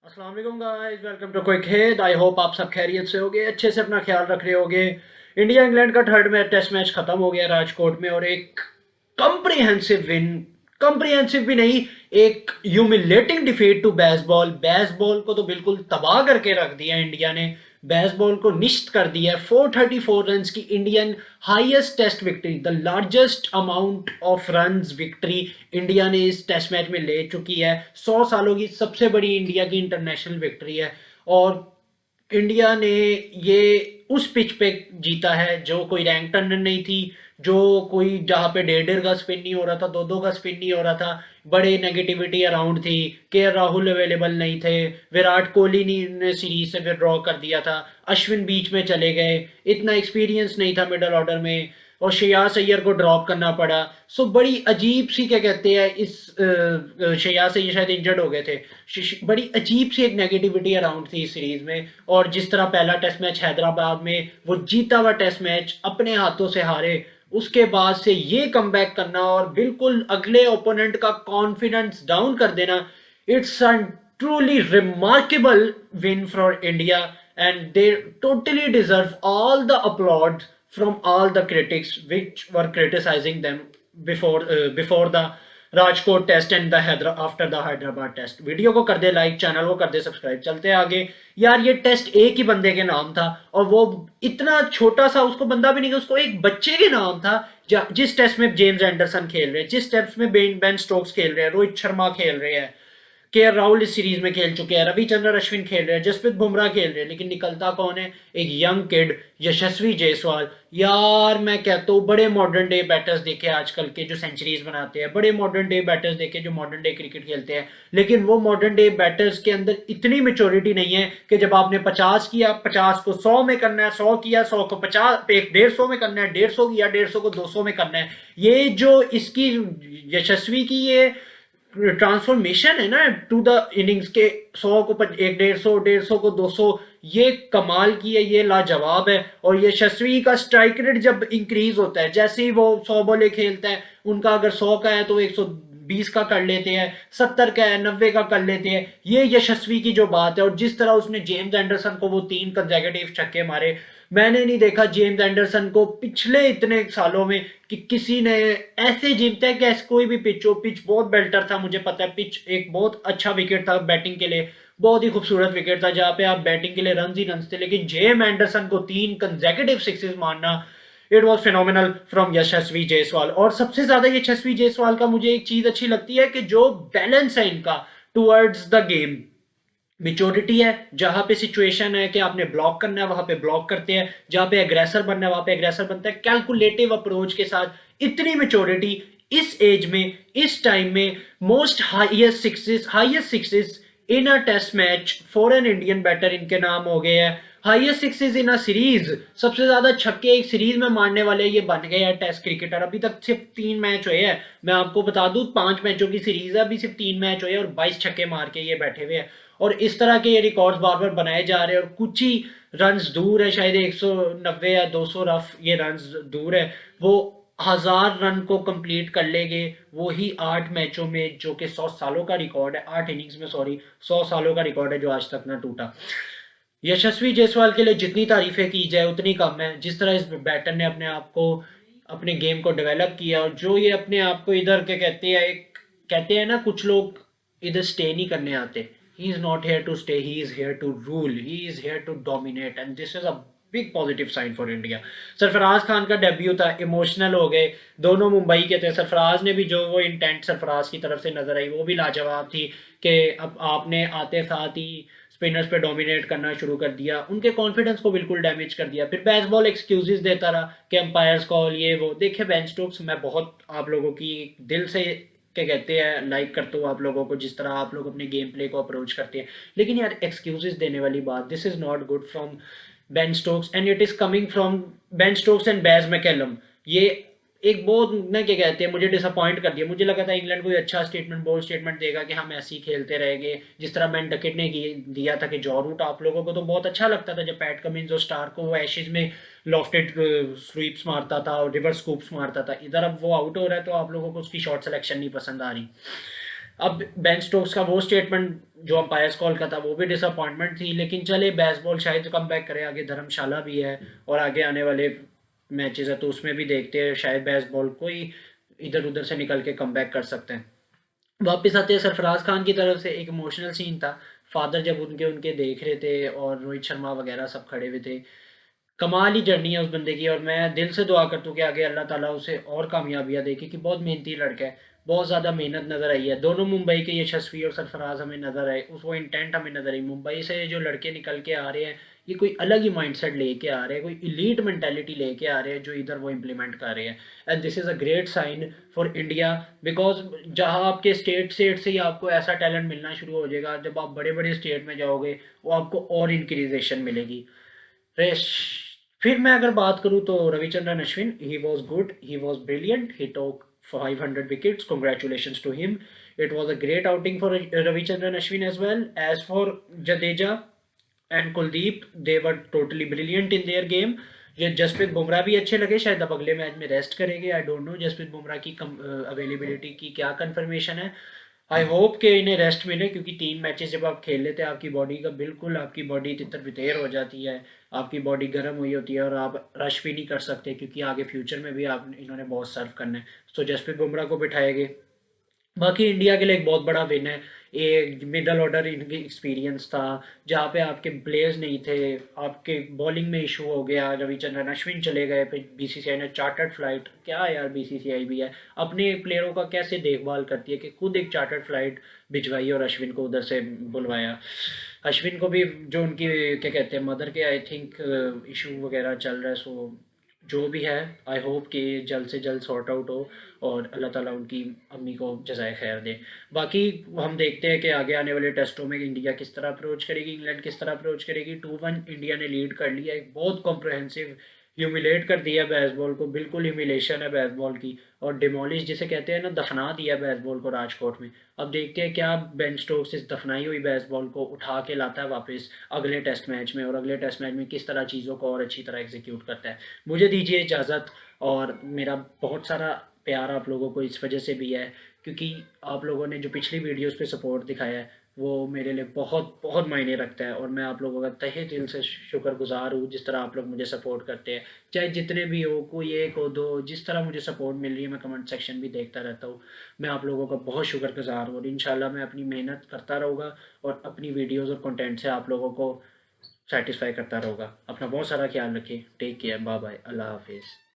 अस्सलाम वालेकुम guys, welcome to quick hit. I hope आप सब खैरियत से होगे, अच्छे से अपना ख्याल रख रहे होगे। इंडिया इंग्लैंड का थर्ड मैच टेस्ट मैच खत्म हो गया राजकोट में और एक कंप्रीहेंसिव विन, कंप्रीहेंसिव भी नहीं, एक humiliating defeat to Bazball. Bazball को तो बिल्कुल तबाह करके रख दिया इंडिया ने, बेसबॉल को निश्चित कर दिया। 434 रन की Indian highest test victory, the largest amount of runs victory India ने इस टेस्ट मैच में ले चुकी है। 100 सालों की सबसे बड़ी इंडिया की इंटरनेशनल विक्ट्री है और इंडिया ने ये उस पिच पे जीता है जो कोई रैंक टर्नर नहीं थी, जो कोई जहाँ पे 1.5 का स्पिन नहीं हो रहा था, 2 का स्पिन नहीं हो रहा था, बड़े नेगेटिविटी अराउंड थी। के राहुल अवेलेबल नहीं थे, विराट कोहली ने सीरीज से विड्रॉ कर दिया था, अश्विन बीच में चले गए, इतना एक्सपीरियंस नहीं था मिडल ऑर्डर में और श्रेयास अय्यर को ड्रॉप करना पड़ा। सो बड़ी अजीब सी, क्या कहते हैं इस, श्रेयास अय्यर शायद इंजर्ड हो गए थे। बड़ी अजीब सी एक नेगेटिविटी अराउंड थी इस सीरीज में। और जिस तरह पहला टेस्ट मैच हैदराबाद में वो जीता हुआ टेस्ट मैच अपने हाथों से हारे, उसके बाद से ये कमबैक करना और बिल्कुल अगले ओपोनेंट का कॉन्फिडेंस डाउन कर देना, it's a truly remarkable win for India and they totally deserve all the applaud from all the critics which were criticizing them before the Rajkot test and the after the Hyderabad test. Video को कर they like, channel को कर दे subscribe. चलते आगे यार, ये test एक ही बंदे के नाम था और वो इतना छोटा सा, उसको बंदा भी नहीं, उसको एक बच्चे के नाम था। जिस टेस्ट में जेम्स एंडरसन खेल रहे हैं, जिस टेस्ट में बेन स्टोक्स खेल रहे हैं, रोहित शर्मा खेल रहे हैं, के राहुल इस सीरीज में खेल चुके हैं, रविचंद्रन अश्विन खेल रहे हैं, जसप्रीत बुमराह खेल रहे हैं, लेकिन निकलता कौन है? एक यंग किड यशस्वी जायसवाल। यार मैं कहता हूँ बड़े मॉडर्न डे बैटर्स देखे आजकल के जो सेंचुरीज बनाते हैं, बड़े मॉडर्न डे बैटर्स देखे जो मॉडर्न डे क्रिकेट खेलते हैं, लेकिन वो मॉडर्न डे बैटर्स के अंदर इतनी मेच्योरिटी नहीं है कि जब आपने 50 किया, 50 को 100 में करना है, 100 किया 100 को 50 150 में करना है, 150 किया 150 को 200 में करना है। ये जो इसकी यशस्वी की ये ट्रांसफॉर्मेशन है ना टू द इनिंग्स के, 100 को 150, 150 को 200, ये कमाल की है, ये लाजवाब है। और ये यशस्वी का स्ट्राइक रेट जब इंक्रीज होता है, जैसे ही वो 100 बॉले खेलता है, उनका अगर 100 का है तो 120 का कर लेते हैं, 70 का है 90 का कर लेते हैं। ये यशस्वी की जो बात है, और जिस तरह उसने जेम्स एंडरसन को वो 3 कंसेक्यूटिव छक्के मारे, मैंने नहीं देखा जेम्स एंडरसन को पिछले इतने सालों में कि किसी ने ऐसे जीतता है कि कोई भी पिच हो। पिच बहुत बेल्टर था, मुझे पता है, पिच एक बहुत अच्छा विकेट था बैटिंग के लिए, बहुत ही खूबसूरत विकेट था जहां पे आप बैटिंग के लिए रन ही रन थे, लेकिन जेम एंडरसन को 3 कंसेक्यूटिव सिक्सेस मारना, इट वॉज फिनोमिनल फ्रॉम यशस्वी जायसवाल। और सबसे ज्यादा यशस्वी जायसवाल का मुझे एक चीज अच्छी लगती है कि जो बैलेंस है इनका टुवर्ड्स द गेम, मेच्योरिटी है। जहां पे सिचुएशन है कि आपने ब्लॉक करना है वहां पे ब्लॉक करते हैं, जहां पे एग्रेसर बनना है वहां पे एग्रेसर बनता है, कैलकुलेटिव अप्रोच के साथ। इतनी मेच्योरिटी इस एज में, इस टाइम में, most highest sixes in a test match for an Indian batter इनके नाम हो गए हैं। Highest sixes in a series, सबसे ज्यादा छक्के एक सीरीज में मारने वाले ये बन गए हैं टेस्ट क्रिकेटर। अभी तक सिर्फ 3 मैच हुए हैं, मैं आपको बता दूं 5 मैचों की सीरीज है, अभी सिर्फ 3 मैच हुए और 22 छक्के मार के ये बैठे हुए हैं। और इस तरह के ये रिकॉर्ड्स बार बार बनाए जा रहे हैं और कुछ ही रन्स दूर है, शायद 190 या 200 रफ ये रन्स दूर है, वो 1000 रन को कंप्लीट कर लेंगे, वो ही 8 मैचों में, जो कि 100 सालों का रिकॉर्ड है, 8 इनिंग्स में, सॉरी, 100 सालों का रिकॉर्ड है जो आज तक ना टूटा। यशस्वी जायसवाल के लिए जितनी तारीफें की जाए उतनी कम है। जिस तरह इस बैटर ने अपने आप को, अपने गेम को डेवलप किया, और जो ये अपने आप को इधर के कहते हैं, एक कहते हैं ना कुछ लोग इधर स्टे नहीं करने आते, he is not here to stay, he is here to rule, he is here to dominate, and this is a big positive sign for India. Sarfaraz Khan का डेब्यू था, इमोशनल हो गए, दोनों मुंबई के थे। सरफराज ने भी जो वो इंटेंट सरफराज की तरफ से नजर आई वो भी लाजवाब थी कि अब आपने आते साथ ही स्पिनर्स पे डोमिनेट करना शुरू कर दिया, उनके कॉन्फिडेंस को बिल्कुल डैमेज कर दिया। फिर बेसबॉल एक्सक्यूजेस देता रहा कि अंपायर्स कॉल ये वो। देखे बेन स्टोक्स, मैं बहुत आप लोगों की दिल से क्या कहते हैं लाइक करता हूँ आप लोगों को, जिस तरह आप लोग अपने गेम प्ले को अप्रोच करते हैं, लेकिन यार एक्सक्यूजेस देने वाली बात, this is not good from Ben Stokes and it is coming from Ben Stokes and Baz McCullum. ये एक बहुत ना, क्या कहते हैं, मुझे डिसअपॉइंट कर दिया। मुझे लगा था इंग्लैंड कोई अच्छा स्टेटमेंट, बोल्ड स्टेटमेंट देगा कि हम ऐसे ही खेलते रहेंगे, जिस तरह मैन डकेट ने दिया था कि जॉ रूट। आप लोगों को तो बहुत अच्छा लगता था जब पैट कमिंस और स्टार को वो एशेज में लॉफ्टेड स्वीप्स मारता था और रिवर्स स्कूप्स मारता था। इधर अब वो आउट हो रहा है तो आप लोगों को उसकी शॉट सिलेक्शन नहीं पसंद आ रही। अब बेन स्टोक्स का वो स्टेटमेंट जो अंपायर्स कॉल का था वो भी डिसअपॉइंटमेंट थी, लेकिन चले बेसबॉल शायद कम बैक करे, आगे धर्मशाला भी है और आगे आने वाले मैचेस है तो उसमें भी देखते हैं शायद बेसबॉल कोई इधर उधर से निकल के कम बैक कर सकते हैं। वापस आते हैं सरफराज खान की तरफ से, एक इमोशनल सीन था, फादर जब उनके उनके देख रहे थे और रोहित शर्मा वगैरह सब खड़े हुए थे। कमाल ही जर्नी है उस बंदे की, और मैं दिल से दुआ करता हूँ कि आगे अल्लाह ताला उसे और कामयाबियाँ दे, क्योंकि बहुत मेहनती लड़का है, बहुत ज़्यादा मेहनत नज़र आई है। दोनों मुंबई के यशस्वी और सरफराज हमें नज़र आए, उस वो इंटेंट हमें नज़र आई। मुंबई से जो लड़के निकल के आ रहे हैं ये कोई अलग ही माइंडसेट लेके आ रहे हैं, कोई इलीट मेंटालिटी लेके आ रहे हैं जो इधर वो इम्प्लीमेंट कर रहे हैं। And this is a great sign for India, because जहाँ आपके स्टेट से ही आपको ऐसा टैलेंट मिलना शुरू हो जाएगा, जब आप बड़े बड़े स्टेट में जाओगे वो आपको और इंक्रीजेशन मिलेगी। रेश फिर मैं अगर बात करूँ तो Ravichandran Ashwin, he was good, he was brilliant, he took 500 wickets, congratulations to him. It was a great outing for Ravichandran Ashwin as well. As for Jadeja and Kuldeep, they were totally brilliant in their game. ये जसप्रीत बुमराह भी अच्छे लगे, शायद अब अगले match में rest करेंगे, I don't know Jasprit Bumrah की अवेलेबिलिटी की क्या कंफर्मेशन है। आई होप कि इन्हें रेस्ट मिले, क्योंकि 3 मैचेस जब आप खेल लेते हैं आपकी बॉडी का बिल्कुल, आपकी बॉडी तितर बितेर हो जाती है, आपकी बॉडी गर्म हुई होती है और आप रश भी नहीं कर सकते, क्योंकि आगे फ्यूचर में भी आप इन्होंने बहुत सर्व करना है। तो जसप्रीत बुमराह को बिठाएंगे। बाकी इंडिया के लिए एक बहुत बड़ा विन है, ये मिडल ऑर्डर इनकी एक्सपीरियंस था, जहाँ पे आपके प्लेयर्स नहीं थे, आपके बॉलिंग में इशू हो गया, रविचंद्रन अश्विन चले गए, फिर बीसीसीआई ने चार्टर्ड फ्लाइट, क्या यार बीसीसीआई भी है, अपने प्लेयरों का कैसे देखभाल करती है कि खुद एक चार्टर्ड फ्लाइट भिजवाई और अश्विन को उधर से बुलवाया। अश्विन को भी जो उनकी क्या कहते हैं मदर के आई थिंक इशू वगैरह चल रहा है, सो जो भी है आई होप कि जल्द से जल्द सॉर्ट आउट हो और अल्लाह ताला उनकी अम्मी को जज़ाए खैर दे। बाकी हम देखते हैं कि आगे आने वाले टेस्टों में इंडिया किस तरह अप्रोच करेगी, इंग्लैंड किस तरह अप्रोच करेगी। 2-1 इंडिया ने लीड कर लिया, एक बहुत कॉम्प्रहेंसिव ह्यूमिलेट कर दिया बेसबॉल को, बिल्कुल ह्यूमिलेशन है बेसबॉल की, और डिमोलिश जिसे कहते हैं ना, दफना दिया बेसबॉल को राजकोट में। अब देखते हैं क्या बेन स्टोक्स इस दफनाई हुई बेसबॉल को उठा के लाता है वापस अगले टेस्ट मैच में, और अगले टेस्ट मैच में किस तरह चीज़ों को और अच्छी तरह एग्जीक्यूट करता है। मुझे दीजिए इजाज़त, और मेरा बहुत सारा प्यार आप लोगों को इस वजह से भी है क्योंकि आप लोगों ने जो पिछली वीडियोस पे सपोर्ट दिखाया है वो मेरे लिए बहुत बहुत मायने रखता है, और मैं आप लोगों का तहे दिल से शुक्रगुजार हूँ जिस तरह आप लोग मुझे सपोर्ट करते हैं। चाहे जितने भी हो, कोई एक हो दो, जिस तरह मुझे सपोर्ट मिल रही है, मैं कमेंट सेक्शन भी देखता रहता हूँ। मैं आप लोगों का बहुत शुक्रगुजार हूँ, और इंशाल्लाह मैं अपनी मेहनत करता रहूँगा और अपनी वीडियोज़ और कंटेंट से आप लोगों को सेटिस्फाई करता रहूँगा। अपना बहुत सारा ख्याल रखिए, टेक केयर, बाय बाय, अल्लाह हाफिज़।